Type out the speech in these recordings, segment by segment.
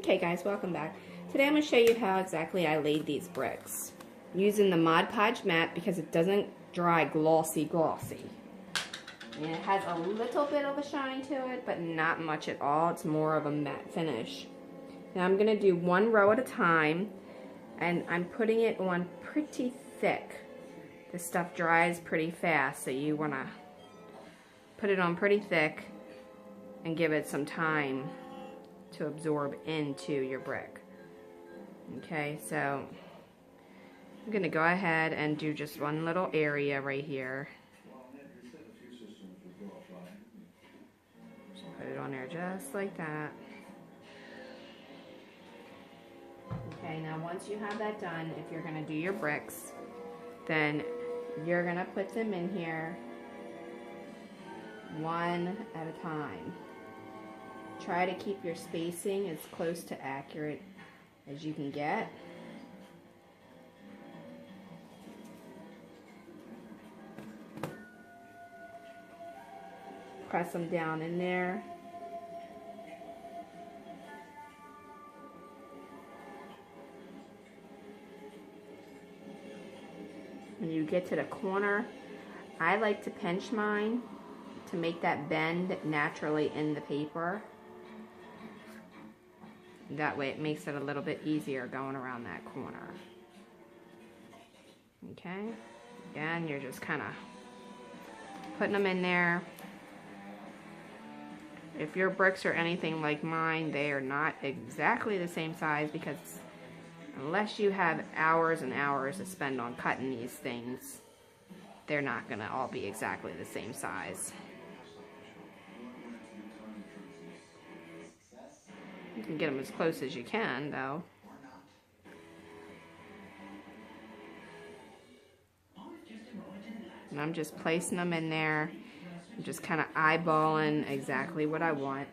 Okay guys, welcome back. Today I'm going to show you how exactly I laid these bricks. Using the Mod Podge mat because it doesn't dry glossy. And it has a little bit of a shine to it, but not much at all. It's more of a matte finish. Now I'm going to do one row at a time, and I'm putting it on pretty thick. This stuff dries pretty fast, so you want to put it on pretty thick and give it some time to absorb into your brick. Okay, so I'm going to go ahead and do just one little area right here. Just put it on there just like that. Okay, now once you have that done, if you're going to do your bricks, then you're going to put them in here one at a time. Try to keep your spacing as close to accurate as you can get. Press them down in there. When you get to the corner, I like to pinch mine to make that bend naturally in the paper. That way it makes it a little bit easier going around that corner. Okay, again, you're just kind of putting them in there. If your bricks are anything like mine, they are not exactly the same size because unless you have hours and hours to spend on cutting these things, they're not going to all be exactly the same size. You can get them as close as you can, though. And I'm just placing them in there. I'm just kind of eyeballing exactly what I want.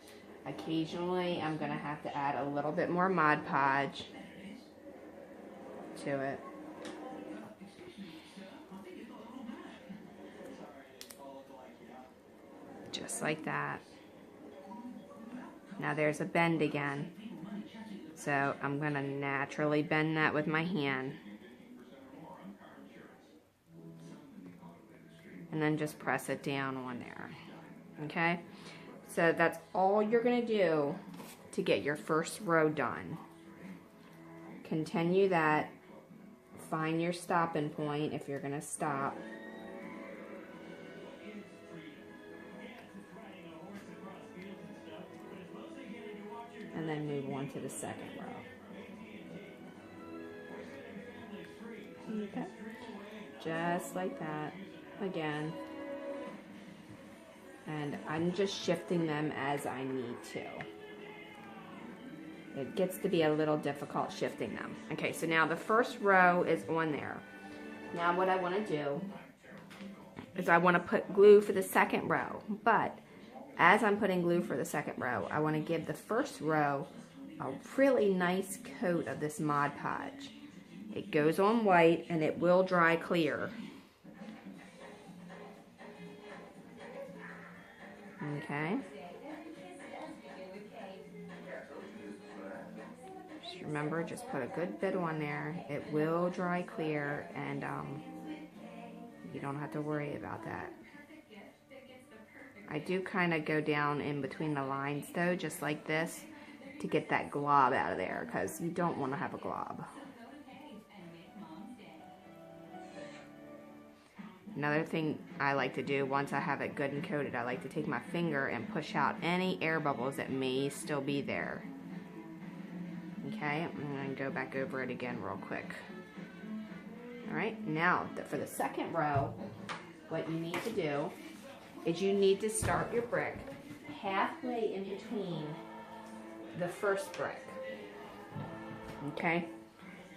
Occasionally, I'm going to have to add a little bit more Mod Podge to it. Just like that. Now there's a bend again. So I'm going to naturally bend that with my hand. And then just press it down on there. Okay? So that's all you're going to do to get your first row done. Continue that. Find your stopping point if you're going to stop. And then move on to the second row. Okay, just like that again. And I'm just shifting them as I need to. It gets to be a little difficult shifting them. Okay, so now the first row is on there. Now what I want to do is I want to put glue for the second row, but as I'm putting glue for the second row, I want to give the first row a really nice coat of this Mod Podge. It goes on white and it will dry clear. Okay. Just remember, just put a good bit on there. It will dry clear and you don't have to worry about that. I do kind of go down in between the lines though, just like this, to get that glob out of there, because you don't want to have a glob. Another thing I like to do once I have it good and coated, I like to take my finger and push out any air bubbles that may still be there. Okay, I'm going to go back over it again real quick. Alright, now for the second row, what you need to do is you need to start your brick halfway in between the first brick. Okay,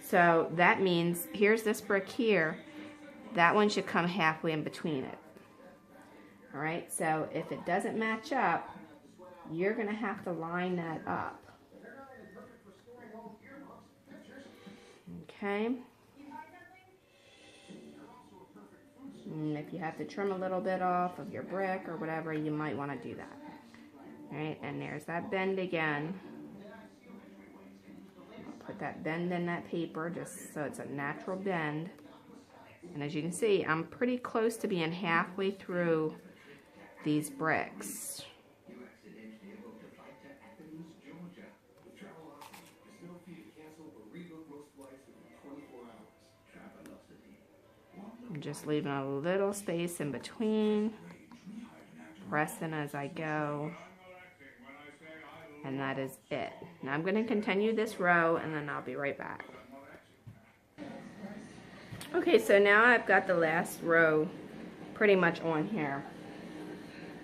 so that means here's this brick here. That one should come halfway in between it. Alright, so if it doesn't match up, you're going to have to line that up. Okay. And if you have to trim a little bit off of your brick or whatever, you might want to do that. Alright, and there's that bend again. that bend in that paper just so it's a natural bend. And as you can see, I'm pretty close to being halfway through these bricks. I'm just leaving a little space in between, pressing as I go, and that is it. Now I'm going to continue this row and then I'll be right back. Okay, so now I've got the last row pretty much on here.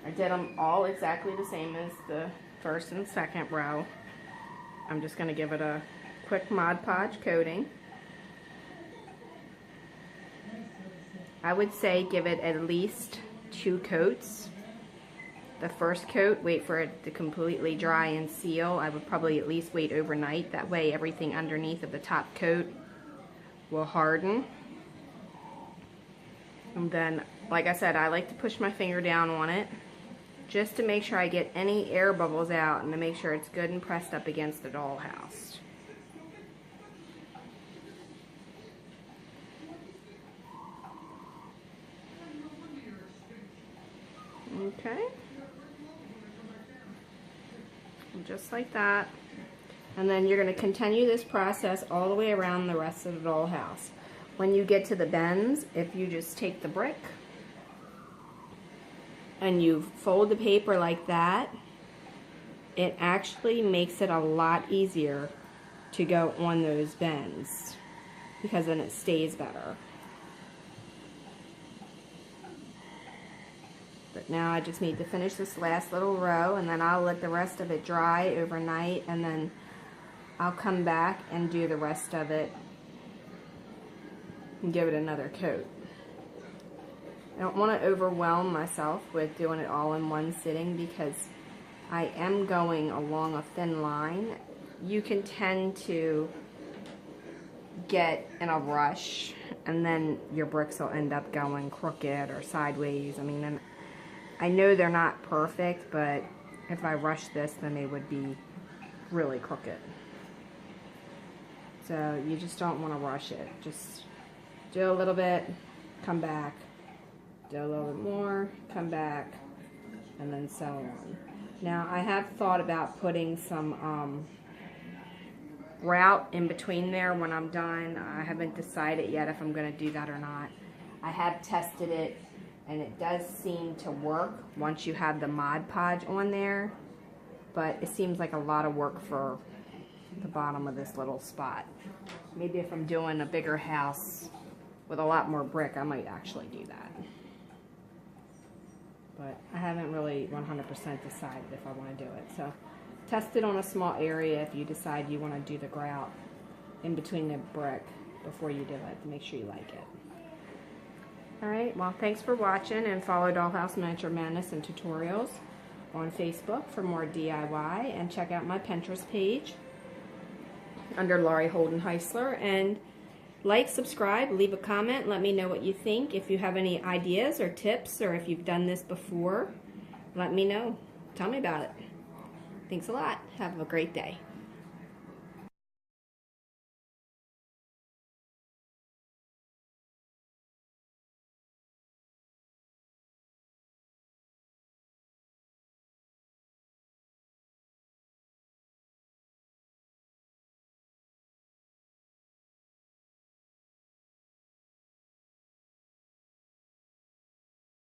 I did them all exactly the same as the first and second row. I'm just going to give it a quick Mod Podge coating. I would say give it at least 2 coats. The first coat, wait for it to completely dry and seal. I would probably at least wait overnight. That way everything underneath of the top coat will harden. And then, like I said, I like to push my finger down on it just to make sure I get any air bubbles out and to make sure it's good and pressed up against the dollhouse. Okay, just like that. And then you're going to continue this process all the way around the rest of the dollhouse. When you get to the bends, if you just take the brick and you fold the paper like that, it actually makes it a lot easier to go on those bends because then it stays better. But now I just need to finish this last little row and then I'll let the rest of it dry overnight and then I'll come back and do the rest of it and give it another coat. I don't want to overwhelm myself with doing it all in one sitting because I am going along a thin line. You can tend to get in a rush and then your bricks will end up going crooked or sideways. I mean, I know they're not perfect, but if I rush this, then they would be really crooked. So you just don't want to rush it. Just do a little bit, come back, do a little bit more, come back, and then so on. Now I have thought about putting some grout in between there when I'm done. I haven't decided yet if I'm going to do that or not. I have tested it. And it does seem to work once you have the Mod Podge on there, but it seems like a lot of work for the bottom of this little spot. Maybe if I'm doing a bigger house with a lot more brick, I might actually do that. But I haven't really 100% decided if I want to do it. So test it on a small area if you decide you want to do the grout in between the brick before you do it to make sure you like it. Alright, well, thanks for watching, and follow Dollhouse Miniature Madness and Tutorials on Facebook for more DIY, and check out my Pinterest page under Laurie Holden Heisler, and like, subscribe, leave a comment, let me know what you think. If you have any ideas or tips, or if you've done this before, let me know. Tell me about it. Thanks a lot. Have a great day.